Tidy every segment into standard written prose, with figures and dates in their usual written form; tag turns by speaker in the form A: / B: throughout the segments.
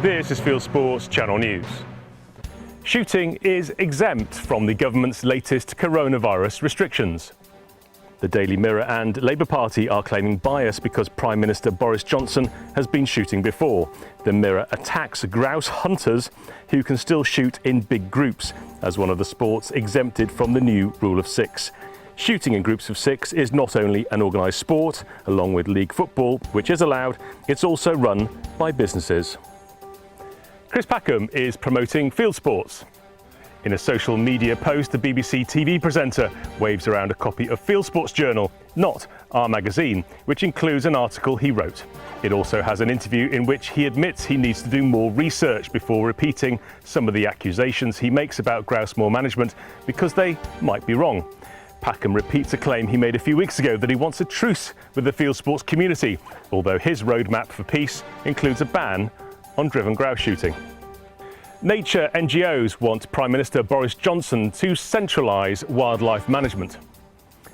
A: This is Fieldsports Channel News. Shooting is exempt from the government's latest coronavirus restrictions. The Daily Mirror and Labour Party are claiming bias because Prime Minister Boris Johnson has been shooting before. The Mirror attacks grouse hunters who can still shoot in big groups as one of the sports exempted from the new rule of six. Shooting in groups of six is not only an organised sport, along with league football, which is allowed, it's also run by businesses. Chris Packham is promoting field sports. In a social media post, the BBC TV presenter waves around a copy of Fieldsports Journal, not Our Magazine, which includes an article he wrote. It also has an interview in which he admits he needs to do more research before repeating some of the accusations he makes about grouse moor management because they might be wrong. Packham repeats a claim he made a few weeks ago that he wants a truce with the field sports community, although his roadmap for peace includes a ban on driven grouse shooting. Nature NGOs want Prime Minister Boris Johnson to centralise wildlife management.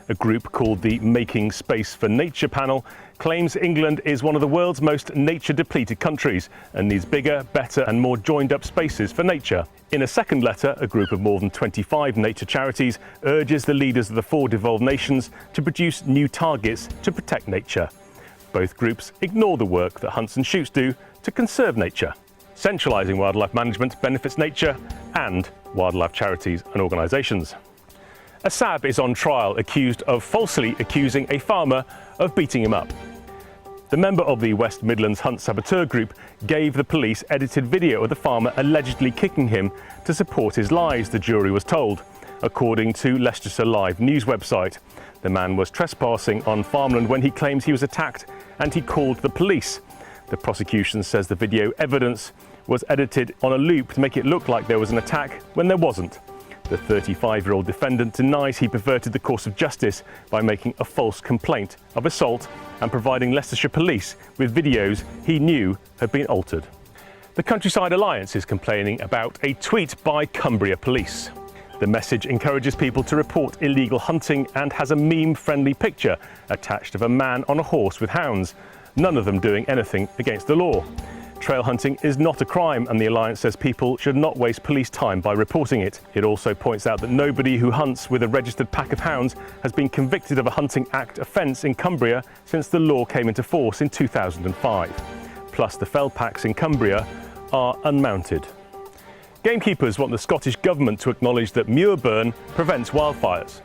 A: A group called the Making Space for Nature panel claims England is one of the world's most nature-depleted countries and needs bigger, better and more joined-up spaces for nature. In a second letter, a group of more than 25 nature charities urges the leaders of the 4 devolved nations to produce new targets to protect nature. Both groups ignore the work that hunts and shoots do to conserve nature. Centralising wildlife management benefits nature and wildlife charities and organisations. A SAB is on trial accused of falsely accusing a farmer of beating him up. The member of the West Midlands Hunt Saboteur Group gave the police edited video of the farmer allegedly kicking him to support his lies, the jury was told, according to Leicestershire Live news website. The man was trespassing on farmland when he claims he was attacked and he called the police. The prosecution says the video evidence was edited on a loop to make it look like there was an attack when there wasn't. The 35-year-old defendant denies he perverted the course of justice by making a false complaint of assault and providing Leicestershire Police with videos he knew had been altered. The Countryside Alliance is complaining about a tweet by Cumbria Police. The message encourages people to report illegal hunting and has a meme-friendly picture attached of a man on a horse with hounds, none of them doing anything against the law. Trail hunting is not a crime and the Alliance says people should not waste police time by reporting it. It also points out that nobody who hunts with a registered pack of hounds has been convicted of a Hunting Act offence in Cumbria since the law came into force in 2005. Plus the fell packs in Cumbria are unmounted. Gamekeepers want the Scottish Government to acknowledge that muir burn prevents wildfires.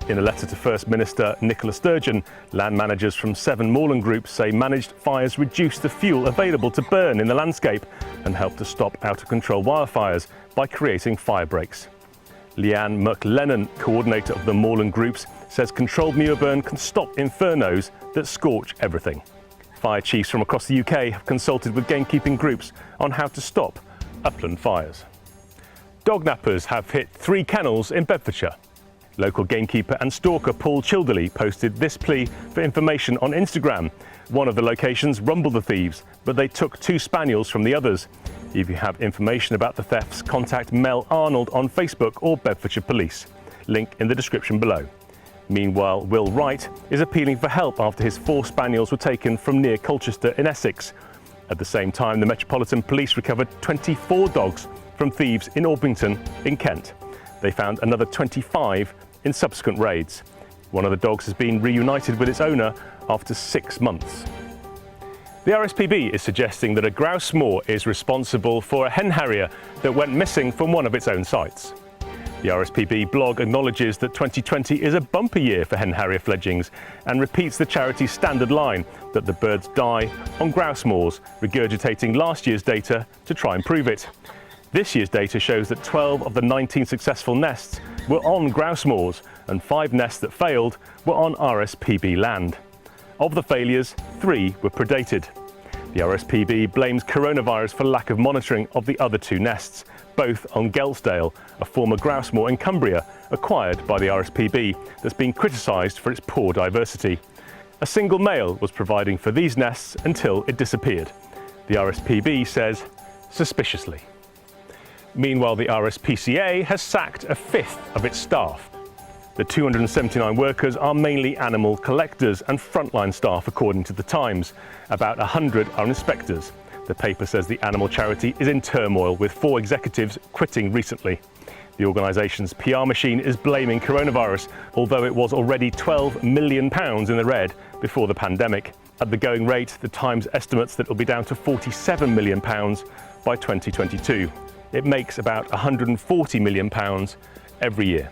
A: In a letter to First Minister Nicola Sturgeon, land managers from 7 moorland groups say managed fires reduce the fuel available to burn in the landscape and help to stop out-of-control wildfires by creating fire breaks. Leanne McLennan, coordinator of the moorland groups, says controlled muir burn can stop infernos that scorch everything. Fire chiefs from across the UK have consulted with gamekeeping groups on how to stop upland fires. Dog nappers have hit 3 kennels in Bedfordshire. Local gamekeeper and stalker Paul Childerley posted this plea for information on Instagram. One of the locations rumbled the thieves, but they took 2 spaniels from the others. If you have information about the thefts, contact Mel Arnold on Facebook or Bedfordshire Police. Link in the description below. Meanwhile, Will Wright is appealing for help after his 4 spaniels were taken from near Colchester in Essex. At the same time, the Metropolitan Police recovered 24 dogs from thieves in Orpington in Kent. They found another 25 in subsequent raids. One of the dogs has been reunited with its owner after 6 months. The RSPB is suggesting that a grouse moor is responsible for a hen harrier that went missing from one of its own sites. The RSPB blog acknowledges that 2020 is a bumper year for hen harrier fledglings and repeats the charity's standard line that the birds die on grouse moors, regurgitating last year's data to try and prove it. This year's data shows that 12 of the 19 successful nests were on grouse moors and 5 nests that failed were on RSPB land. Of the failures, 3 were predated. The RSPB blames coronavirus for lack of monitoring of the other 2 nests, both on Gelsdale, a former grouse moor in Cumbria, acquired by the RSPB, that's been criticised for its poor diversity. A single male was providing for these nests until it disappeared. The RSPB says, suspiciously. Meanwhile, the RSPCA has sacked a 5th of its staff. The 279 workers are mainly animal collectors and frontline staff, according to The Times. About 100 are inspectors. The paper says the animal charity is in turmoil, with 4 executives quitting recently. The organisation's PR machine is blaming coronavirus, although it was already £12 million in the red before the pandemic. At the going rate, the Times estimates that it will be down to £47 million by 2022. It makes about £140 million every year.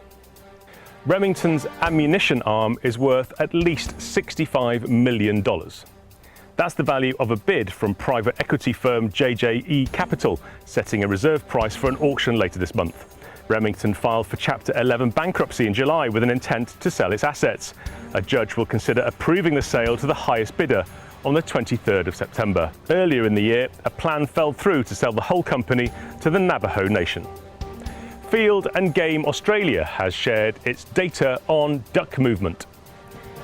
A: Remington's ammunition arm is worth at least $65 million. That's the value of a bid from private equity firm JJE Capital, setting a reserve price for an auction later this month. Remington filed for Chapter 11 bankruptcy in July with an intent to sell its assets. A judge will consider approving the sale to the highest bidder on the 23rd of September. Earlier in the year, a plan fell through to sell the whole company to the Navajo Nation. Field and Game Australia has shared its data on duck movement.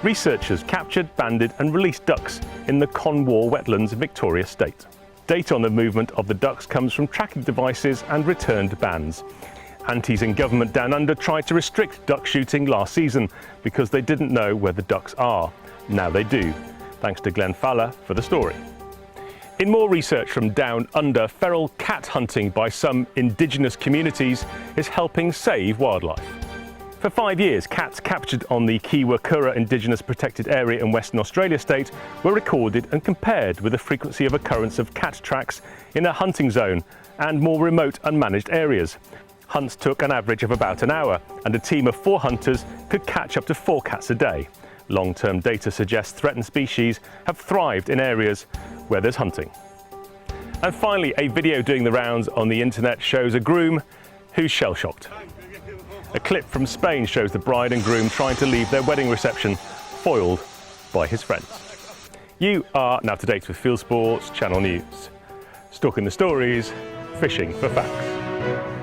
A: Researchers captured, banded and released ducks in the Conwar wetlands in Victoria State. Data on the movement of the ducks comes from tracking devices and returned bands. Antis in government down under tried to restrict duck shooting last season because they didn't know where the ducks are. Now they do. Thanks to Glenn Fowler for the story. In more research from down under, feral cat hunting by some indigenous communities is helping save wildlife. For 5 years, cats captured on the Kiwakura Indigenous Protected Area in Western Australia state were recorded and compared with the frequency of occurrence of cat tracks in a hunting zone and more remote unmanaged areas. Hunts took an average of about an hour, and a team of 4 hunters could catch up to 4 cats a day. Long-term data suggests threatened species have thrived in areas where there's hunting. And finally, a video doing the rounds on the internet shows a groom who's shell-shocked. A clip from Spain shows the bride and groom trying to leave their wedding reception, foiled by his friends. You are now up to date with Fieldsports Channel News. Stalking the stories, fishing for facts.